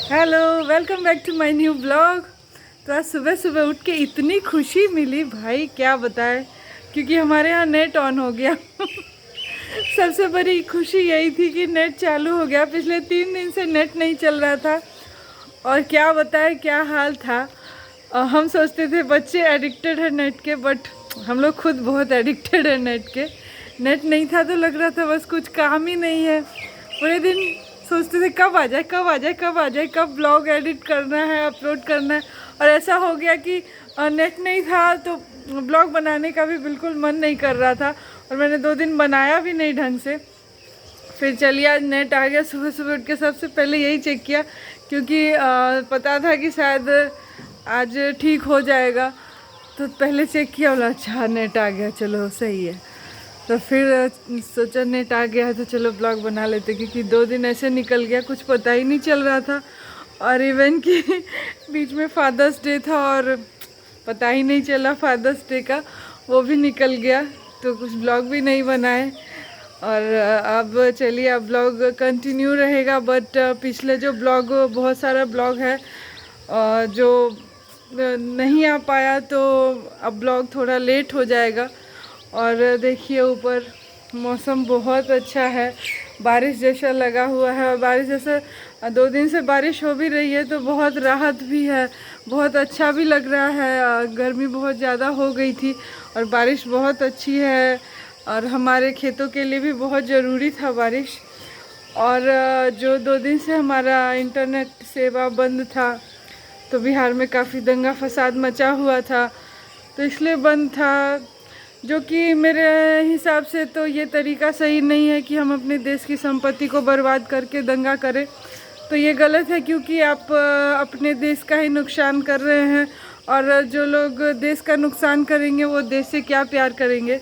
Hello, welcome back to my new blog. तो आज सुबह सुबह उठ के इतनी खुशी मिली भाई, क्या बताएं, क्योंकि हमारे यहाँ नेट ऑन हो गया। सबसे बड़ी खुशी यही थी कि नेट चालू हो गया। पिछले 3 दिन से नेट नहीं चल रहा था और क्या बताएं क्या हाल था। हम सोचते थे बच्चे एडिक्टेड है नेट के, बट हम लोग खुद बहुत एडिक्टेड है नेट के। नेट नहीं था तो लग रहा था बस कुछ काम ही नहीं है। पूरे दिन सोचते थे कब आ जाए कब आ जाए कब आ जाए, कब ब्लॉग एडिट करना है, अपलोड करना है। और ऐसा हो गया कि नेट नहीं था तो ब्लॉग बनाने का भी बिल्कुल मन नहीं कर रहा था और मैंने 2 दिन बनाया भी नहीं ढंग से। फिर चलिए आज नेट आ गया। सुबह सुबह उठ के सबसे पहले यही चेक किया, क्योंकि पता था कि शायद आज ठीक हो जाएगा, तो पहले चेक किया, बोला अच्छा नेट आ गया, चलो सही है। तो फिर सोचा नेट आ गया है तो चलो ब्लॉग बना लेते, क्योंकि 2 दिन ऐसे निकल गया कुछ पता ही नहीं चल रहा था। और इवन कि बीच में फादर्स डे था और पता ही नहीं चला फादर्स डे का, वो भी निकल गया, तो कुछ ब्लॉग भी नहीं बनाए। और अब चलिए अब ब्लॉग कंटिन्यू रहेगा, बट पिछले जो ब्लॉग, बहुत सारा ब्लॉग है जो नहीं आ पाया, तो अब ब्लॉग थोड़ा लेट हो जाएगा। और देखिए ऊपर मौसम बहुत अच्छा है, बारिश जैसा लगा हुआ है। और बारिश जैसे 2 दिन से बारिश हो भी रही है तो बहुत राहत भी है, बहुत अच्छा भी लग रहा है। गर्मी बहुत ज़्यादा हो गई थी और बारिश बहुत अच्छी है और हमारे खेतों के लिए भी बहुत ज़रूरी था बारिश। और जो 2 दिन से हमारा इंटरनेट सेवा बंद था, तो बिहार में काफ़ी दंगा फसाद मचा हुआ था, तो इसलिए बंद था। जो कि मेरे हिसाब से तो ये तरीका सही नहीं है कि हम अपने देश की संपत्ति को बर्बाद करके दंगा करें, तो ये गलत है, क्योंकि आप अपने देश का ही नुकसान कर रहे हैं। और जो लोग देश का नुकसान करेंगे वो देश से क्या प्यार करेंगे।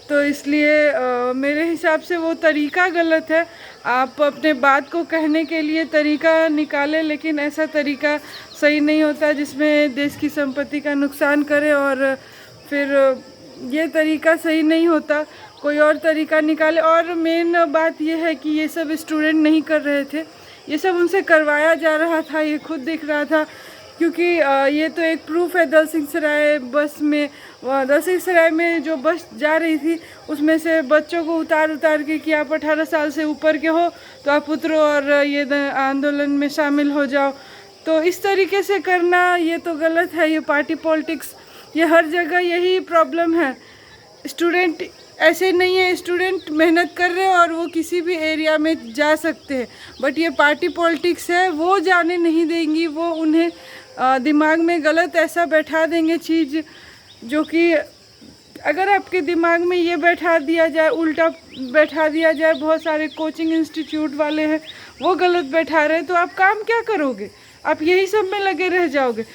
तो इसलिए मेरे हिसाब से वो तरीका गलत है। आप अपने बात को कहने के लिए तरीका निकालें, लेकिन ऐसा तरीका सही नहीं होता जिसमें देश की संपत्ति का नुकसान करे। और फिर ये तरीका सही नहीं होता, कोई और तरीका निकाले। और मेन बात ये है कि ये सब स्टूडेंट नहीं कर रहे थे, ये सब उनसे करवाया जा रहा था, ये खुद दिख रहा था। क्योंकि ये तो एक प्रूफ है, दलसिंहसराय बस में, दलसिंहसराय में जो बस जा रही थी उसमें से बच्चों को उतार उतार के कि आप 18 साल से ऊपर के हो तो आप उतरो और ये आंदोलन में शामिल हो जाओ। तो इस तरीके से करना ये तो गलत है, ये पार्टी पॉलिटिक्स, ये हर जगह यही प्रॉब्लम है। स्टूडेंट ऐसे नहीं है, स्टूडेंट मेहनत कर रहे हैं और वो किसी भी एरिया में जा सकते हैं, बट ये पार्टी पॉलिटिक्स है, वो जाने नहीं देंगी। वो उन्हें दिमाग में गलत ऐसा बैठा देंगे चीज़, जो कि अगर आपके दिमाग में ये बैठा दिया जाए, उल्टा बैठा दिया जाए, बहुत सारे कोचिंग इंस्टीट्यूट वाले हैं वो गलत बैठा रहे हैं, तो आप काम क्या करोगे? आप यही सब में लगे रह जाओगे।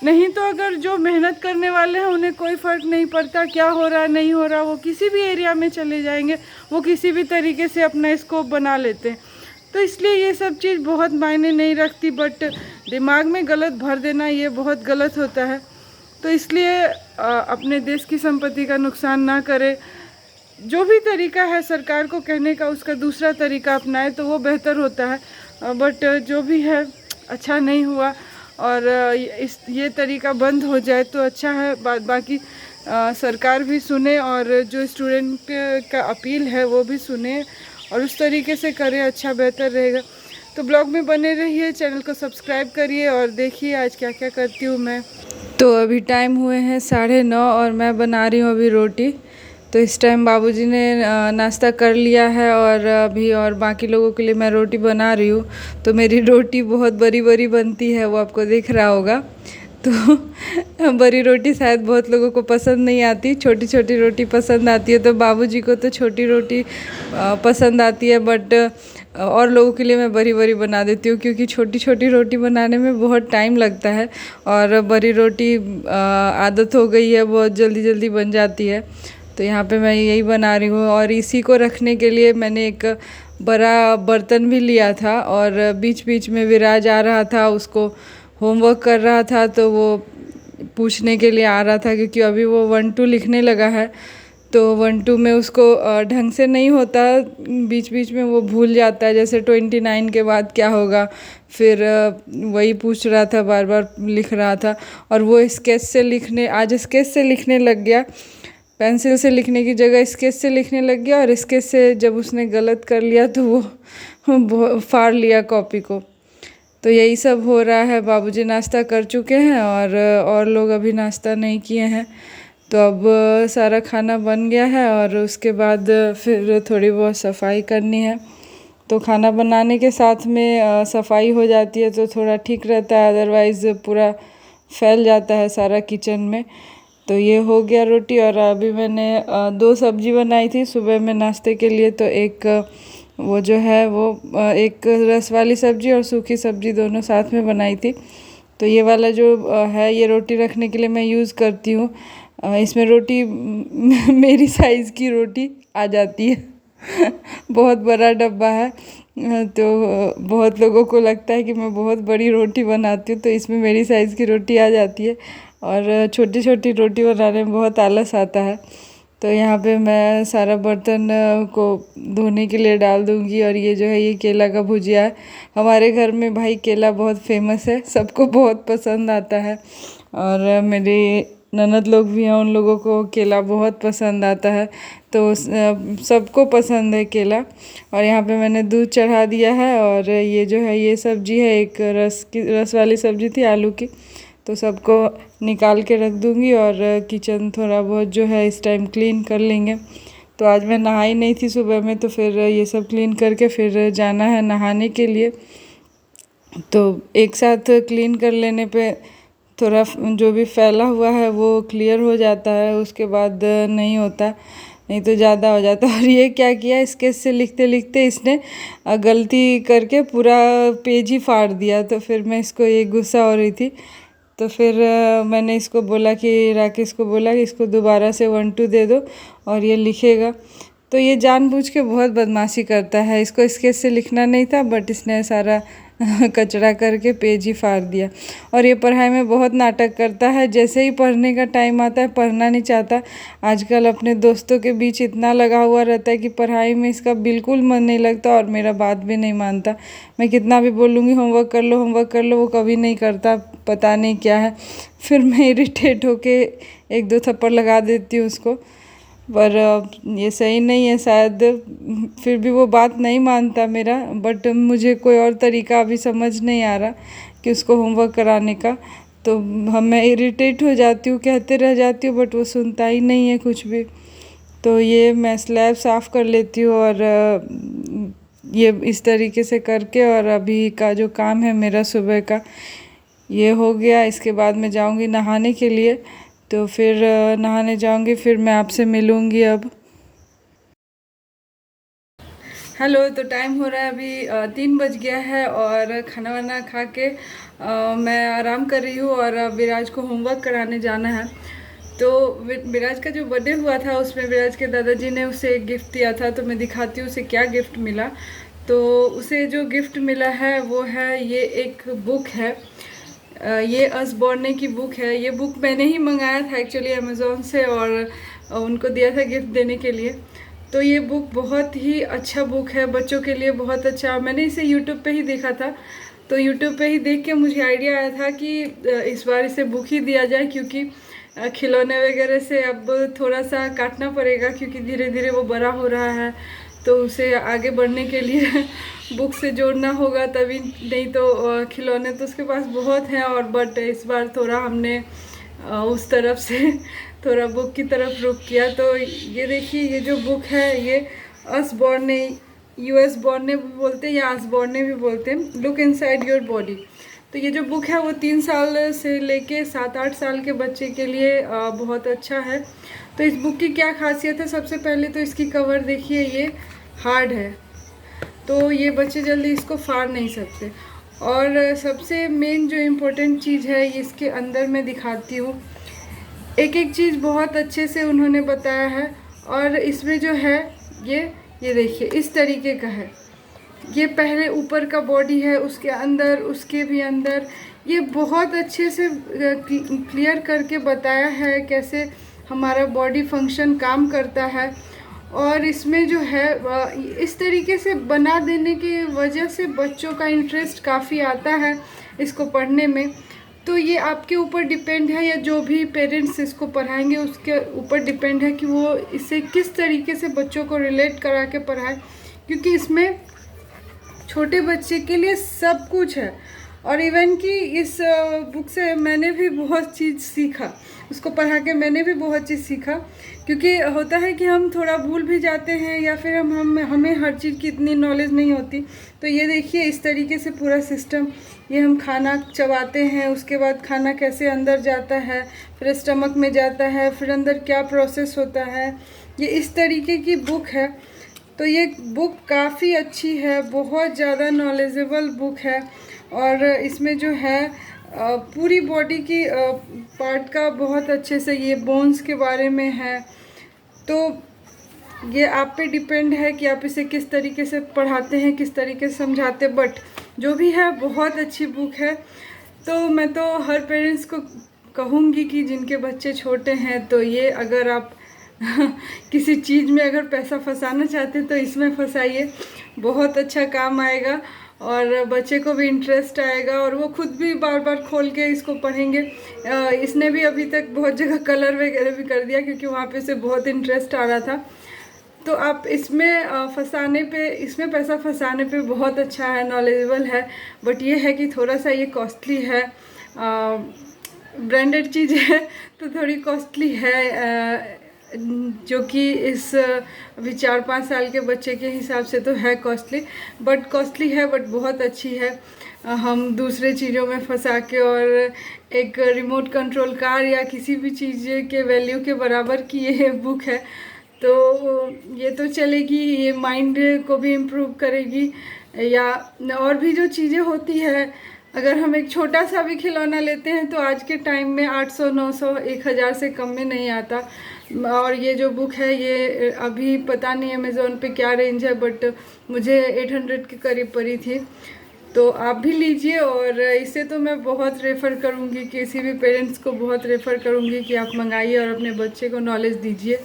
नहीं तो अगर जो मेहनत करने वाले हैं उन्हें कोई फ़र्क नहीं पड़ता क्या हो रहा नहीं हो रहा, वो किसी भी एरिया में चले जाएंगे, वो किसी भी तरीके से अपना स्कोप बना लेते हैं। तो इसलिए ये सब चीज़ बहुत मायने नहीं रखती, बट दिमाग में गलत भर देना ये बहुत गलत होता है। तो इसलिए अपने देश की संपत्ति का नुकसान ना करे। जो भी तरीका है सरकार को कहने का, उसका दूसरा तरीका अपनाए तो वो बेहतर होता है। बट जो भी है अच्छा नहीं हुआ और ये तरीका बंद हो जाए तो अच्छा है। बाकी सरकार भी सुने और जो स्टूडेंट का अपील है वो भी सुने और उस तरीके से करे, अच्छा बेहतर रहेगा। तो ब्लॉग में बने रहिए, चैनल को सब्सक्राइब करिए और देखिए आज क्या क्या करती हूँ मैं। तो अभी टाइम हुए हैं 9:30 और मैं बना रही हूँ अभी रोटी। तो इस टाइम बाबूजी ने नाश्ता कर लिया है और अभी और बाकी लोगों के लिए मैं रोटी बना रही हूँ। तो मेरी रोटी बहुत बड़ी बड़ी बनती है, वो आपको दिख रहा होगा। तो बड़ी रोटी शायद बहुत लोगों को पसंद नहीं आती, छोटी छोटी रोटी पसंद आती है। तो बाबूजी को तो छोटी रोटी पसंद आती है, बट और लोगों के लिए मैं बड़ी बड़ी बना देती हूँ, क्योंकि छोटी छोटी रोटी बनाने में बहुत टाइम लगता है और बड़ी रोटी आदत हो गई है, बहुत जल्दी जल्दी बन जाती है। तो यहाँ पे मैं यही बना रही हूँ। और इसी को रखने के लिए मैंने एक बड़ा बर्तन भी लिया था और बीच बीच में विराज आ रहा था, उसको होमवर्क कर रहा था, तो वो पूछने के लिए आ रहा था, क्योंकि अभी वो 1-2 लिखने लगा है। तो 1-2 में उसको ढंग से नहीं होता, बीच बीच में वो भूल जाता है, जैसे 29 के बाद क्या होगा, फिर वही पूछ रहा था, बार बार लिख रहा था। और वो स्केच से लिखने, आज स्केच से लिखने लग गया, पेंसिल से लिखने की जगह स्केच से लिखने लग गया। और स्केच से जब उसने गलत कर लिया तो वो फाड़ लिया कॉपी को। तो यही सब हो रहा है। बाबूजी नाश्ता कर चुके हैं और लोग अभी नाश्ता नहीं किए हैं। तो अब सारा खाना बन गया है और उसके बाद फिर थोड़ी बहुत सफाई करनी है। तो खाना बनाने के साथ में सफाई हो जाती है तो थोड़ा ठीक रहता है, अदरवाइज़ पूरा फैल जाता है सारा किचन में। तो ये हो गया रोटी। और अभी मैंने 2 सब्जी बनाई थी सुबह में नाश्ते के लिए। तो एक वो जो है वो एक रस वाली सब्जी और सूखी सब्जी दोनों साथ में बनाई थी। तो ये वाला जो है ये रोटी रखने के लिए मैं यूज़ करती हूँ। इसमें रोटी मेरी साइज़ की रोटी आ जाती है बहुत बड़ा डब्बा है। तो बहुत लोगों को लगता है कि मैं बहुत बड़ी रोटी बनाती हूँ, तो इसमें मेरी साइज़ की रोटी आ जाती है। और छोटी छोटी रोटी बनाने में बहुत आलस आता है। तो यहाँ पे मैं सारा बर्तन को धोने के लिए डाल दूँगी। और ये जो है ये केला का भुजिया है। हमारे घर में भाई केला बहुत फेमस है, सबको बहुत पसंद आता है। और मेरी ननद लोग भी हैं, उन लोगों को केला बहुत पसंद आता है। तो सबको पसंद है केला। और यहाँ पे मैंने दूध चढ़ा दिया है। और ये जो है ये सब्जी है, एक रस वाली सब्जी थी आलू की। तो सबको निकाल के रख दूँगी और किचन थोड़ा बहुत जो है इस टाइम क्लीन कर लेंगे। तो आज मैं नहाई नहीं थी सुबह में, तो फिर ये सब क्लीन करके फिर जाना है नहाने के लिए। तो एक साथ क्लीन कर लेने पे थोड़ा जो भी फैला हुआ है वो क्लियर हो जाता है, उसके बाद नहीं होता, नहीं तो ज़्यादा हो जाता है। और ये क्या किया, स्केच से लिखते लिखते इसने गलती करके पूरा पेज ही फाड़ दिया। तो फिर मैं इसको ये गुस्सा हो रही थी। तो फिर मैंने इसको बोला कि राकेश को बोला कि इसको दोबारा से 1-2 दे दो और ये लिखेगा। तो ये जानबूझ के बहुत बदमाशी करता है। इसको स्केच से लिखना नहीं था, बट इसने सारा कचरा करके पेज ही फाड़ दिया। और ये पढ़ाई में बहुत नाटक करता है, जैसे ही पढ़ने का टाइम आता है पढ़ना नहीं चाहता। आजकल अपने दोस्तों के बीच इतना लगा हुआ रहता है कि पढ़ाई में इसका बिल्कुल मन नहीं लगता और मेरा बात भी नहीं मानता। मैं कितना भी बोलूँगी होमवर्क कर लो, होमवर्क कर लो, वो कभी नहीं करता, पता नहीं क्या है। फिर मैं इरिटेट होके 1-2 थप्पड़ लगा देती हूँ उसको, पर ये सही नहीं है शायद। फिर भी वो बात नहीं मानता मेरा, बट मुझे कोई और तरीका अभी समझ नहीं आ रहा कि उसको होमवर्क कराने का। तो मैं इरिटेट हो जाती हूँ, कहते रह जाती हूँ, बट वो सुनता ही नहीं है कुछ भी। तो ये मैं स्लैब साफ़ कर लेती हूँ और ये इस तरीके से करके, और अभी का जो काम है मेरा सुबह का ये हो गया। इसके बाद मैं जाऊँगी नहाने के लिए। तो फिर नहाने जाऊंगी, फिर मैं आपसे मिलूंगी अब। हेलो, तो टाइम हो रहा है अभी 3 बज गया है और खाना वाना खा के मैं आराम कर रही हूँ। और विराज को होमवर्क कराने जाना है। तो विराज का जो बर्थडे हुआ था उसमें विराज के दादाजी ने उसे एक गिफ्ट दिया था, तो मैं दिखाती हूँ उसे क्या गिफ्ट मिला। तो उसे जो गिफ्ट मिला है वो है ये एक बुक है। ये अस बॉर्ने की बुक है। ये बुक मैंने ही मंगाया था एक्चुअली अमेज़ोन से, और उनको दिया था गिफ्ट देने के लिए। तो ये बुक बहुत ही अच्छा बुक है, बच्चों के लिए बहुत अच्छा। मैंने इसे यूट्यूब पे ही देखा था, तो यूट्यूब पे ही देख के मुझे आइडिया आया था कि इस बार इसे बुक ही दिया जाए, क्योंकि खिलौने वगैरह से अब थोड़ा सा काटना पड़ेगा, क्योंकि धीरे धीरे वो बड़ा हो रहा है। तो उसे आगे बढ़ने के लिए बुक से जोड़ना होगा तभी, नहीं तो खिलौने तो उसके पास बहुत हैं। और बट इस बार थोड़ा हमने उस तरफ से थोड़ा बुक की तरफ रुख किया। तो ये देखिए, ये जो बुक है ये अस बॉर्ने, US बॉर्ने भी बोलते हैं या अस बॉर्ने भी बोलते हैं, लुक इनसाइड योर बॉडी। तो ये जो बुक है वो 3 साल से लेके 7-8 साल के बच्चे के लिए बहुत अच्छा है। तो इस बुक की क्या खासियत है, सबसे पहले तो इसकी कवर देखिए, ये हार्ड है, तो ये बच्चे जल्दी इसको फाड़ नहीं सकते। और सबसे मेन जो इम्पोर्टेंट चीज़ है ये इसके अंदर मैं दिखाती हूँ। एक एक चीज़ बहुत अच्छे से उन्होंने बताया है। और इसमें जो है ये देखिए इस तरीके का है। ये पहले ऊपर का बॉडी है, उसके अंदर, उसके भी अंदर, ये बहुत अच्छे से क्लियर करके बताया है कैसे हमारा बॉडी फंक्शन काम करता है। और इसमें जो है इस तरीके से बना देने की वजह से बच्चों का इंटरेस्ट काफ़ी आता है इसको पढ़ने में। तो ये आपके ऊपर डिपेंड है, या जो भी पेरेंट्स इसको पढ़ाएंगे उसके ऊपर डिपेंड है कि वो इसे किस तरीके से बच्चों को रिलेट करा के पढ़ाए, क्योंकि इसमें छोटे बच्चे के लिए सब कुछ है। और इवन कि इस बुक से मैंने भी बहुत चीज़ सीखा, उसको पढ़ा के मैंने भी बहुत चीज़ सीखा। क्योंकि होता है कि हम थोड़ा भूल भी जाते हैं, या फिर हमें हर चीज़ की इतनी नॉलेज नहीं होती। तो ये देखिए इस तरीके से पूरा सिस्टम, ये हम खाना चबाते हैं, उसके बाद खाना कैसे अंदर जाता है, फिर स्टमक में जाता है, फिर अंदर क्या प्रोसेस होता है, ये इस तरीके की बुक है। तो ये बुक काफ़ी अच्छी है, बहुत ज़्यादा नॉलेजेबल बुक है। और इसमें जो है पूरी बॉडी की पार्ट का बहुत अच्छे से, ये बोन्स के बारे में है। तो ये आप पे डिपेंड है कि आप इसे किस तरीके से पढ़ाते हैं, किस तरीके से समझाते हैं। बट जो भी है बहुत अच्छी बुक है। तो मैं तो हर पेरेंट्स को कहूँगी कि जिनके बच्चे छोटे हैं, तो ये अगर आप किसी चीज़ में अगर पैसा फंसाना चाहते हैं तो इसमें फंसाइए, बहुत अच्छा काम आएगा और बच्चे को भी इंटरेस्ट आएगा और वो खुद भी बार बार खोल के इसको पढ़ेंगे। इसने भी अभी तक बहुत जगह कलर वगैरह भी कर दिया, क्योंकि वहाँ पे से बहुत इंटरेस्ट आ रहा था। तो आप इसमें इसमें पैसा फंसाने पे बहुत अच्छा है, नॉलेजेबल है। बट ये है कि थोड़ा सा ये कॉस्टली है, ब्रांडेड चीज़ है तो थोड़ी कॉस्टली है, जो कि इस अभी 4-5 साल के बच्चे के हिसाब से तो है कॉस्टली, बट बहुत अच्छी है। हम दूसरे चीज़ों में फंसा के और एक रिमोट कंट्रोल कार या किसी भी चीज़ के वैल्यू के बराबर की ये बुक है। तो ये तो चलेगी, ये माइंड को भी इम्प्रूव करेगी। या और भी जो चीज़ें होती है, अगर हम एक छोटा सा भी खिलौना लेते हैं तो आज के टाइम में 800, 900, 1000 से कम में नहीं आता। और ये जो बुक है ये अभी पता नहीं अमेज़ोन पे क्या रेंज है, बट मुझे 800 के करीब पड़ी थी। तो आप भी लीजिए, और इसे तो मैं बहुत रेफ़र करूँगी, किसी भी पेरेंट्स को बहुत रेफ़र करूँगी कि आप मंगाइए और अपने बच्चे को नॉलेज दीजिए।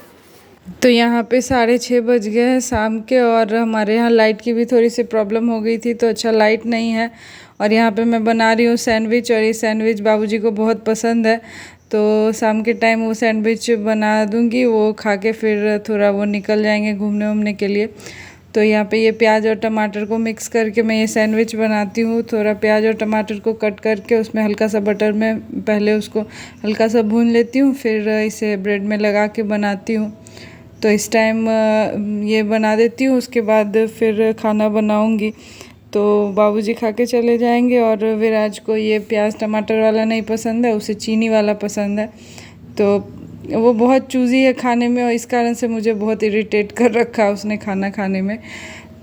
तो यहाँ पे 6:30 बज गए हैं शाम के, और हमारे यहाँ लाइट की भी थोड़ी सी प्रॉब्लम हो गई थी, तो अच्छा लाइट नहीं है। और यहाँ पे मैं बना रही हूँ सैंडविच, और ये सैंडविच बाबूजी को बहुत पसंद है। तो शाम के टाइम वो सैंडविच बना दूँगी, वो खा के फिर थोड़ा वो निकल जाएंगे घूमने वूमने के लिए। तो यहाँ पे ये प्याज और टमाटर को मिक्स करके मैं ये सैंडविच बनाती हूँ। थोड़ा प्याज और टमाटर को कट करके उसमें हल्का सा बटर में पहले उसको हल्का सा भून लेती हूँ, फिर इसे ब्रेड में लगा के बनाती हूँ। तो इस टाइम ये बना देती हूँ, उसके बाद फिर खाना बनाऊँगी। तो बाबूजी खा के चले जाएंगे, और विराज को ये प्याज टमाटर वाला नहीं पसंद है, उसे चीनी वाला पसंद है। तो वो बहुत चूज़ी है खाने में, और इस कारण से मुझे बहुत इरिटेट कर रखा है उसने खाना खाने में।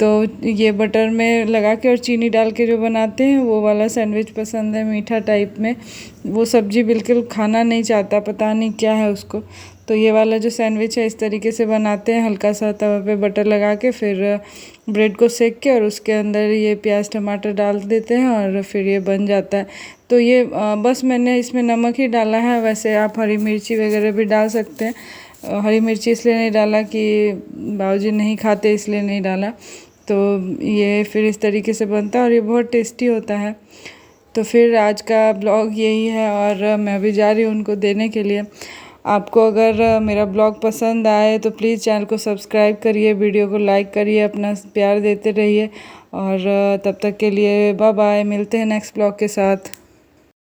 तो ये बटर में लगा के और चीनी डाल के जो बनाते हैं वो वाला सैंडविच पसंद है, मीठा टाइप में। वो सब्ज़ी बिल्कुल खाना नहीं चाहता, पता नहीं क्या है उसको। तो ये वाला जो सैंडविच है इस तरीके से बनाते हैं, हल्का सा तवा पे बटर लगा के, फिर ब्रेड को सेक के और उसके अंदर ये प्याज टमाटर डाल देते हैं, और फिर ये बन जाता है। तो ये बस मैंने इसमें नमक ही डाला है, वैसे आप हरी मिर्ची वगैरह भी डाल सकते हैं। हरी मिर्ची इसलिए नहीं डाला कि बाबूजी नहीं खाते, इसलिए नहीं डाला। तो ये फिर इस तरीके से बनता है और ये बहुत टेस्टी होता है। तो फिर आज का ब्लॉग यही है, और मैं भी जा रही हूँ उनको देने के लिए। आपको अगर मेरा ब्लॉग पसंद आए तो प्लीज़ चैनल को सब्सक्राइब करिए, वीडियो को लाइक करिए, अपना प्यार देते रहिए। और तब तक के लिए बाय बाय, मिलते हैं नेक्स्ट ब्लॉग के साथ।